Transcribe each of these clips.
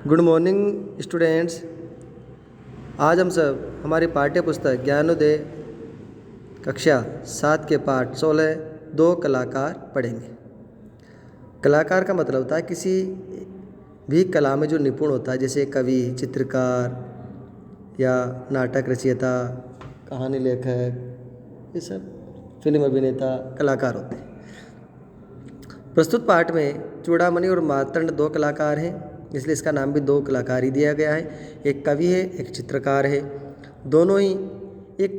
Good morning students. आज हम सब हमारी पाठ्य पुस्तक ज्ञानोदय कक्षा 7 के पाठ 16 दो कलाकार पढ़ेंगे। कलाकार का मतलब होता है किसी भी कला में जो निपुण होता है, जैसे कवि, चित्रकार या नाटक रचयिता, कहानी लेखक, ये सब फिल्म अभिनेता कलाकार होते हैं। प्रस्तुत पाठ में चूड़ामणि और मार्तंड दो कलाकार हैं, इसलिए इसका नाम भी दो कलाकार ही दिया गया है। एक कवि है, एक चित्रकार है। दोनों ही एक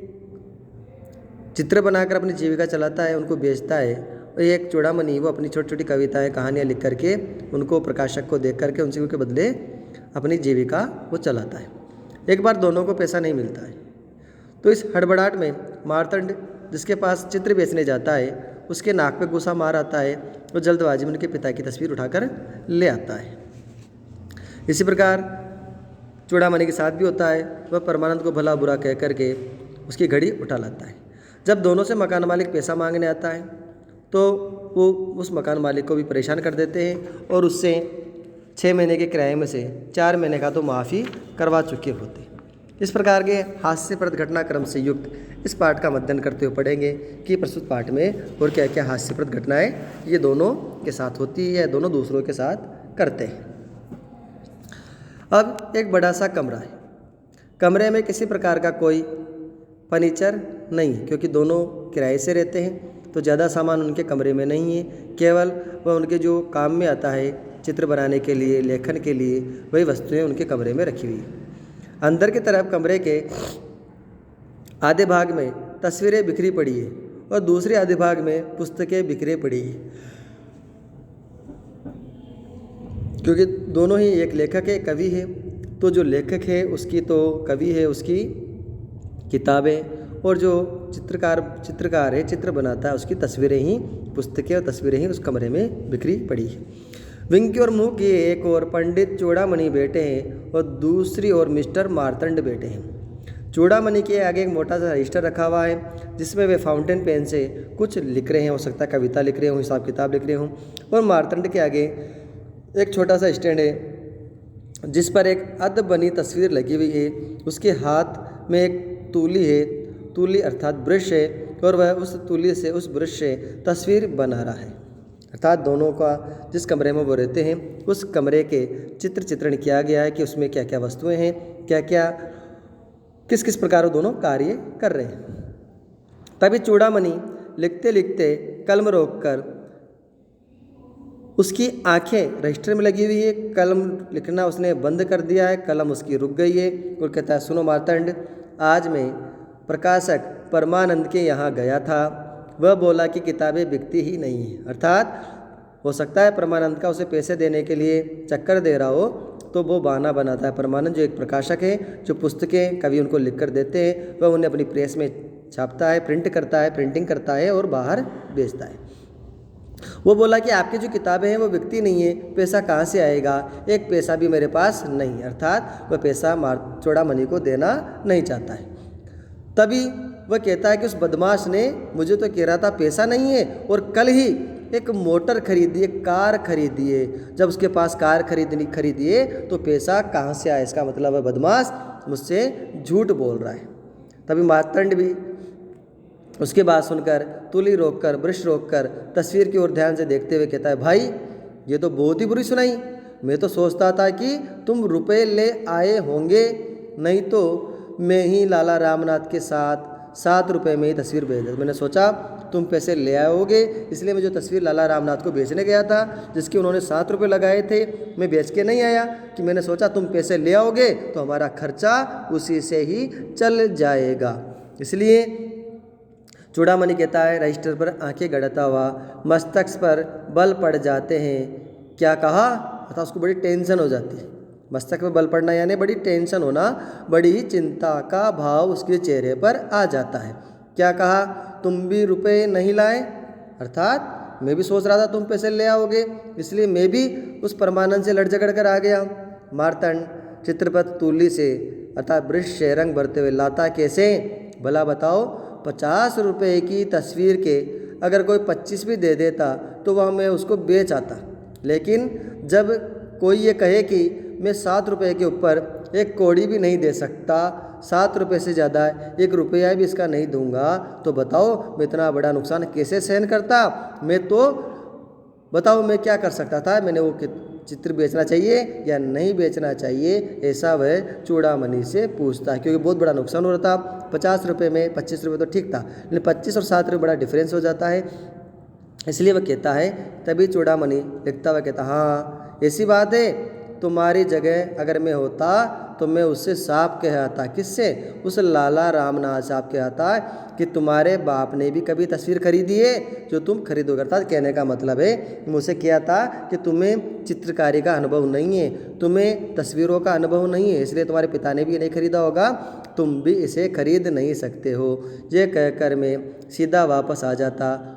चित्र बनाकर अपनी जीविका चलाता है, उनको बेचता है। और एक चूड़ामणि वो अपनी छोटी छोटी कविताएं, कहानियाँ लिख करके उनको प्रकाशक को देख करके उनसे के बदले अपनी जीविका वो चलाता है। एक बार दोनों को पैसा नहीं मिलता है, तो इस हड़बड़ाहट में मार्तंड जिसके पास चित्र बेचने जाता है, उसके नाक पे गुस्सा मार आता है और जल्दबाजी में उनके पिता की तस्वीर उठाकर ले आता है। इसी प्रकार चूड़ामणि के साथ भी होता है। वह परमानंद को भला बुरा कह करके उसकी घड़ी उठा लाता है। जब दोनों से मकान मालिक पैसा मांगने आता है तो वो उस मकान मालिक को भी परेशान कर देते हैं और उससे 6 महीने के किराए में से 4 महीने का तो माफ़ी करवा चुके होते हैं। इस प्रकार के हास्यप्रद घटनाक्रम से युक्त इस पाठ का अध्ययन करते हुए पढ़ेंगे कि प्रस्तुत पाठ में और क्या क्या हास्यप्रद घटनाएं ये दोनों के साथ होती है, दोनों दूसरों के साथ करते हैं। अब एक बड़ा सा कमरा है। कमरे में किसी प्रकार का कोई फर्नीचर नहीं, क्योंकि दोनों किराए से रहते हैं, तो ज़्यादा सामान उनके कमरे में नहीं है। केवल वह उनके जो काम में आता है, चित्र बनाने के लिए, लेखन के लिए, वही वस्तुएं उनके कमरे में रखी हुई है। अंदर की तरफ कमरे के आधे भाग में तस्वीरें बिखरी पड़ी है और दूसरे आधे भाग में पुस्तकें बिखरे पड़ी है, क्योंकि दोनों ही एक लेखक है, कवि है। तो जो लेखक है उसकी, तो कवि है उसकी किताबें, और जो चित्रकार है, चित्र बनाता है, उसकी तस्वीरें ही, पुस्तकें और तस्वीरें ही उस कमरे में बिखरी पड़ी है। विंकी और मुंह की एक और पंडित चूड़ामणि बैठे हैं और दूसरी ओर मिस्टर मार्तंड बैठे हैं। चूड़ामणि के आगे एक मोटा सा रजिस्टर रखा हुआ है, जिसमें वे फाउंटेन पेन से कुछ लिख रहे हैं, हो सकता है कविता लिख रहे हों, हिसाब किताब लिख रहे हों। और मार्तंड के आगे एक छोटा सा स्टैंड है, जिस पर एक अद्ध बनी तस्वीर लगी हुई है। उसके हाथ में एक तूली है, तूली अर्थात ब्रश है, और वह उस तूली से, उस ब्रश से तस्वीर बना रहा है। अर्थात दोनों का जिस कमरे में वो रहते हैं, उस कमरे के चित्रण किया गया है कि उसमें क्या क्या वस्तुएं हैं, क्या क्या किस किस प्रकार वो दोनों कार्य कर रहे हैं। तभी चूड़ामणि लिखते लिखते कलम रोककर, उसकी आंखें रजिस्टर में लगी हुई है, कलम लिखना उसने बंद कर दिया है, कलम उसकी रुक गई है, और कहता है, सुनो मार्तंड, आज मैं प्रकाशक परमानंद के यहाँ गया था। वह बोला कि किताबें बिकती ही नहीं है। अर्थात हो सकता है परमानंद का उसे पैसे देने के लिए चक्कर दे रहा हो, तो वो बहाना बनाता है। परमानंद जो एक प्रकाशक है, जो पुस्तकें कवि उनको लिख कर देते हैं, वह उन्हें अपनी प्रेस में छापता है, प्रिंट करता है, प्रिंटिंग करता है और बाहर बेचता है। वो बोला कि आपकी जो किताबें हैं वो बिकती नहीं है, पैसा कहाँ से आएगा, एक पैसा भी मेरे पास नहीं। अर्थात वह पैसा चूड़ामणि को देना नहीं चाहता है। तभी वह कहता है कि उस बदमाश ने मुझे तो कह रहा था पैसा नहीं है, और कल ही एक मोटर खरीदी, एक कार खरीदी है। जब उसके पास कार खरीदी है तो पैसा कहाँ से आया? इसका मतलब है बदमाश मुझसे झूठ बोल रहा है। तभी मार्तंड भी उसकी बात सुनकर तुली रोककर, ब्रश रोककर तस्वीर की ओर ध्यान से देखते हुए कहता है, भाई ये तो बहुत ही बुरी सुनाई। मैं तो सोचता था कि तुम रुपए ले आए होंगे, नहीं तो मैं ही लाला रामनाथ के साथ 7 रुपये में ही तस्वीर भेज दी। मैंने सोचा तुम पैसे ले आओगे, इसलिए मैं जो तस्वीर लाला रामनाथ को बेचने गया था, जिसके उन्होंने 7 रुपये लगाए थे, मैं बेच के नहीं आया, कि मैंने सोचा तुम पैसे ले आओगे तो हमारा खर्चा उसी से ही चल जाएगा। इसलिए चूड़ामणि कहता है, रजिस्टर पर आंखें गड़ता हुआ, मस्तक पर बल पड़ जाते हैं। क्या कहा? अर्थात उसको बड़ी टेंशन हो जाती है। मस्तक में बल पड़ना यानी बड़ी टेंशन होना, बड़ी ही चिंता का भाव उसके चेहरे पर आ जाता है। क्या कहा? तुम भी रुपए नहीं लाए? अर्थात मैं भी सोच रहा था तुम पैसे ले आओगे, इसलिए मैं भी उस परमानंद से लड़ झगड़ कर आ गया। मार्तंड चित्रपट तूली से अर्थात ब्रश से रंग भरते हुए लाता कैसे? भला बताओ, 50 रुपये की तस्वीर के अगर कोई 25 भी दे देता तो वह मैं उसको बेच आता, लेकिन जब कोई ये कहे कि मैं 7 रुपये के ऊपर एक कौड़ी भी नहीं दे सकता, 7 रुपये से ज़्यादा 1 रुपया भी इसका नहीं दूंगा, तो बताओ मैं इतना बड़ा नुकसान कैसे सहन करता। मैं तो बताओ मैं क्या कर सकता था। मैंने वो चित्र बेचना चाहिए या नहीं बेचना चाहिए, ऐसा वह चूड़ामणि से पूछता है, क्योंकि बहुत बड़ा नुकसान हो रहा था। 50 रुपये में 25 रुपये तो ठीक था, लेकिन 25 और 7 रुपये बड़ा डिफरेंस हो जाता है। इसलिए वह कहता है, तभी चूड़ामणि लिखता हुआ कहता, हाँ ऐसी बात है, तुम्हारी जगह अगर मैं होता तो मैं उससे साफ कहता। किससे? उस लाला रामनाथ साहब कहता कि तुम्हारे बाप ने भी कभी तस्वीर खरीदी है जो तुम खरीदोगे। अर्थात कहने का मतलब है मुझसे किया था कि तुम्हें चित्रकारी का अनुभव नहीं है, तुम्हें तस्वीरों का अनुभव नहीं है, इसलिए तुम्हारे पिता ने भी नहीं खरीदा होगा, तुम भी इसे खरीद नहीं सकते हो। ये कहकर मैं सीधा वापस आ जाता।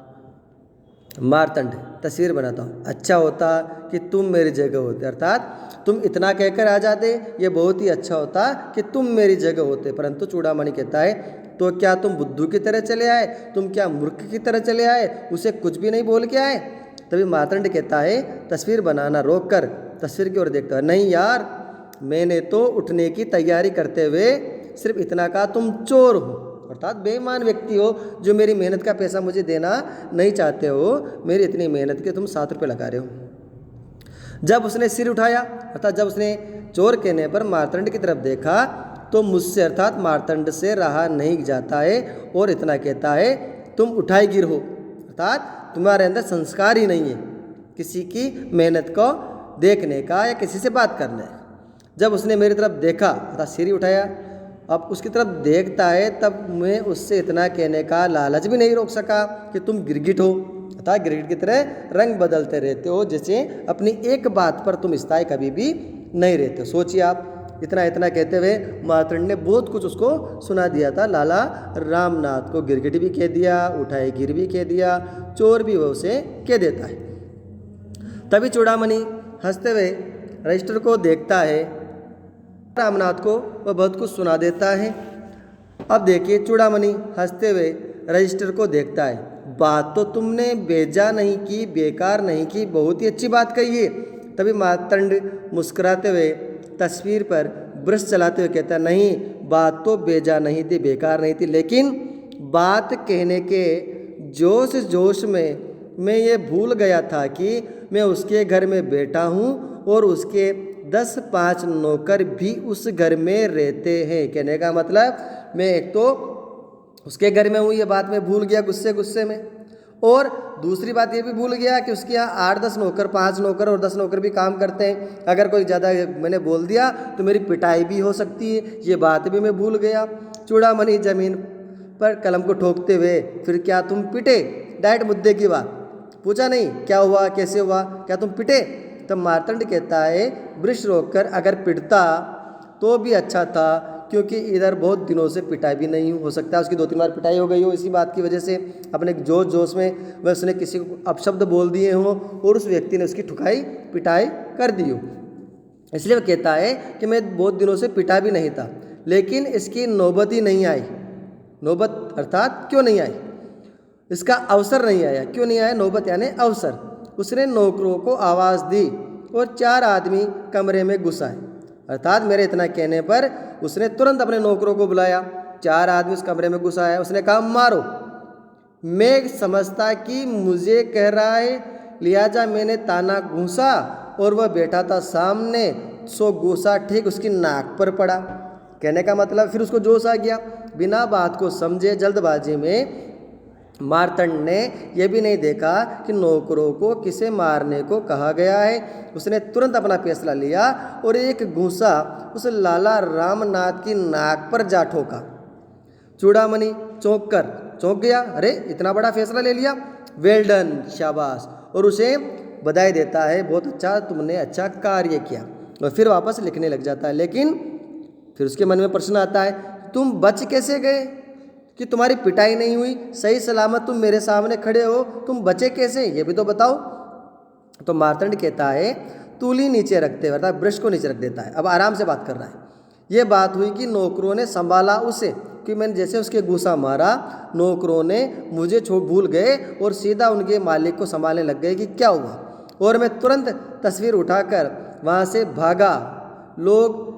मार्तंड तस्वीर बनाता हूँ, अच्छा होता कि तुम मेरी जगह होते। अर्थात तुम इतना कहकर आ जाते, ये बहुत ही अच्छा होता कि तुम मेरी जगह होते। परंतु चूड़ामणि कहता है, तो क्या तुम बुद्धू की तरह चले आए, तुम क्या मूर्ख की तरह चले आए, उसे कुछ भी नहीं बोल के आए। तभी मार्तंड कहता है, तस्वीर बनाना रोक कर तस्वीर की ओर देखता है, नहीं यार, मैंने तो उठने की तैयारी करते हुए सिर्फ इतना कहा, तुम चोर हो, अर्थात बेईमान व्यक्ति हो जो मेरी मेहनत का पैसा मुझे देना नहीं चाहते हो। मेरी इतनी मेहनत के तुम 7 रुपये लगा रहे हो। जब उसने सिर उठाया, अर्थात जब उसने चोर कहने पर मार्तंड की तरफ देखा, तो मुझसे अर्थात मार्तंड से रहा नहीं जाता है और इतना कहता है, तुम उठाई गिर हो, अर्थात तुम्हारे अंदर संस्कार ही नहीं है किसी की मेहनत को देखने का या किसी से बात करने। जब उसने मेरी तरफ देखा, अर्थात सिर ही उठाया, अब उसकी तरफ देखता है, तब मैं उससे इतना कहने का लालच भी नहीं रोक सका कि तुम गिरगिट हो, अर्थात गिरगिट की तरह रंग बदलते रहते हो, जैसे अपनी एक बात पर तुम स्थायी कभी भी नहीं रहते। सोचिए आप, इतना इतना कहते हुए मार्तंड ने बहुत कुछ उसको सुना दिया था। लाला रामनाथ को गिरगिट भी कह दिया, उठाए गिर भी कह दिया, चोर भी वो उसे कह देता है। तभी चूड़ामणि हंसते हुए रजिस्टर को देखता है, रामनाथ को वह बहुत कुछ सुना देता है। अब देखिए, चूड़ामणि हंसते हुए रजिस्टर को देखता है, बात तो तुमने बेजा नहीं की, बेकार नहीं की, बहुत ही अच्छी बात कही है। तभी मार्तंड मुस्कुराते हुए तस्वीर पर ब्रश चलाते हुए कहता, नहीं, बात तो बेजा नहीं थी, बेकार नहीं थी, लेकिन बात कहने के जोश जोश में मैं ये भूल गया था कि मैं उसके घर में बैठा हूँ और उसके 10-5 नौकर भी उस घर में रहते हैं। कहने का मतलब मैं एक तो उसके घर में हूँ, ये बात मैं भूल गया गुस्से में, और दूसरी बात ये भी भूल गया कि उसके यहाँ 8-10 नौकर, 5 नौकर और 10 नौकर भी काम करते हैं। अगर कोई ज़्यादा मैंने बोल दिया तो मेरी पिटाई भी हो सकती है, ये बात भी मैं भूल गया। चूड़ामणि जमीन पर कलम को ठोकते हुए, फिर क्या तुम पिटे? डायरेक्ट मुद्दे की बात पूछा नहीं, क्या हुआ, कैसे हुआ, क्या तुम पिटे? तब मार्तंड कहता है, ब्रश रोककर अगर पिटता तो भी अच्छा था, क्योंकि इधर बहुत दिनों से पिटाई भी नहीं हो सकता। उसकी 2-3 बार पिटाई हो गई हो, इसी बात की वजह से अपने जोश में वह उसने किसी को अपशब्द बोल दिए हों और उस व्यक्ति ने उसकी ठुकाई पिटाई कर दी हो। इसलिए वह कहता है कि मैं बहुत दिनों से पिटा भी नहीं था, लेकिन इसकी नौबत ही नहीं आई। नौबत अर्थात क्यों नहीं आई, इसका अवसर नहीं आया। क्यों नहीं आया? नौबत यानी अवसर। उसने नौकरों को आवाज़ दी और 4 आदमी कमरे में घुस आए, अर्थात मेरे इतना कहने पर उसने तुरंत अपने नौकरों को बुलाया। 4 आदमी उस कमरे में घुस आए, उसने कहा, मारो। मैं समझता कि मुझे कह रहा है, लिहाजा मैंने ताना घूसा और वह बैठा था सामने, सो घूसा ठीक उसकी नाक पर पड़ा। कहने का मतलब फिर उसको जोश आ गया। बिना बात को समझे जल्दबाजी में मार्तंड ने यह भी नहीं देखा कि नौकरों को किसे मारने को कहा गया है। उसने तुरंत अपना फैसला लिया और एक घूंसा उस लाला रामनाथ की नाक पर जा ठोका। चूड़ामणि चौंक गया, अरे इतना बड़ा फैसला ले लिया, वेल डन, शाबाश, और उसे बधाई देता है, बहुत अच्छा, तुमने अच्छा कार्य किया, और फिर वापस लिखने लग जाता है। लेकिन फिर उसके मन में प्रश्न आता है, तुम बच कैसे गए कि तुम्हारी पिटाई नहीं हुई, सही सलामत तुम मेरे सामने खड़े हो, तुम बचे कैसे, ये भी तो बताओ। तो मार्तंड कहता है, तूली नीचे रखते हुए, अर्थात ब्रश को नीचे रख देता है, अब आराम से बात कर रहा है। ये बात हुई कि नौकरों ने संभाला उसे, कि मैंने जैसे उसके घूंसा मारा, नौकरों ने मुझे भूल गए और सीधा उनके मालिक को संभालने लग गए कि क्या हुआ, और मैं तुरंत तस्वीर उठाकर वहाँ से भागा लोग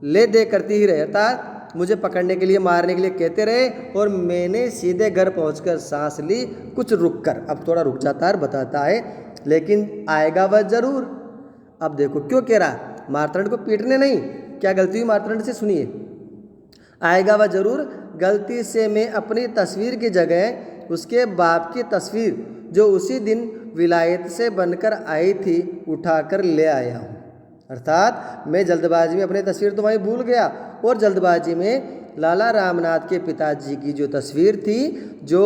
ले दे करती ही रहे, अर्थात मुझे पकड़ने के लिए, मारने के लिए कहते रहे और मैंने सीधे घर पहुंचकर सांस ली, कुछ रुक कर। अब थोड़ा रुक जाता है, बताता है, लेकिन आएगा वह जरूर। अब देखो क्यों कह रहा, मार्तंड को पीटने नहीं, क्या गलती हुई मार्तंड से, सुनिए। आएगा वह जरूर, गलती से मैं अपनी तस्वीर की जगह उसके बाप की तस्वीर जो उसी दिन विलायत से बनकर आई थी उठाकर ले आया हूँ। अर्थात मैं जल्दबाजी में अपनी तस्वीर तो वहीं भूल गया और जल्दबाजी में लाला रामनाथ के पिताजी की जो तस्वीर थी जो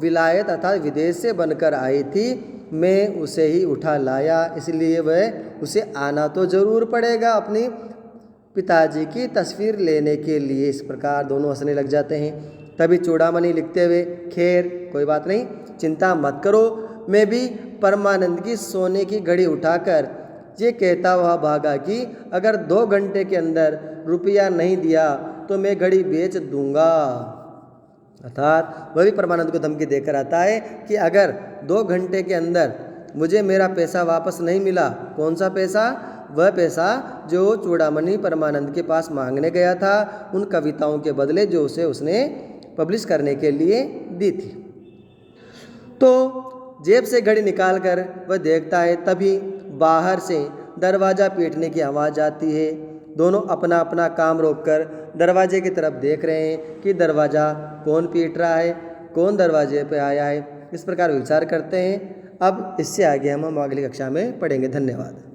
विलायत अर्थात विदेश से बनकर आई थी, मैं उसे ही उठा लाया, इसलिए वह उसे आना तो ज़रूर पड़ेगा अपनी पिताजी की तस्वीर लेने के लिए। इस प्रकार दोनों हंसने लग जाते हैं। तभी चूड़ामणि लिखते हुए, खैर कोई बात नहीं, चिंता मत करो, मैं भी परमानंद की सोने की घड़ी उठाकर ये कहता हुआ भागा कि अगर 2 घंटे के अंदर रुपया नहीं दिया तो मैं घड़ी बेच दूंगा। अर्थात वह भी परमानंद को धमकी देकर आता है कि अगर 2 घंटे के अंदर मुझे मेरा पैसा वापस नहीं मिला, कौन सा पैसा, वह पैसा जो चूड़ामणि परमानंद के पास मांगने गया था उन कविताओं के बदले जो उसने पब्लिश करने के लिए दी थी। तो जेब से घड़ी निकाल कर वह देखता है, तभी बाहर से दरवाज़ा पीटने की आवाज़ आती है। दोनों अपना अपना काम रोककर दरवाजे की तरफ देख रहे हैं कि दरवाज़ा कौन पीट रहा है, कौन दरवाजे पे आया है। इस प्रकार विचार करते हैं। अब इससे आगे हम अगली कक्षा में पढ़ेंगे। धन्यवाद।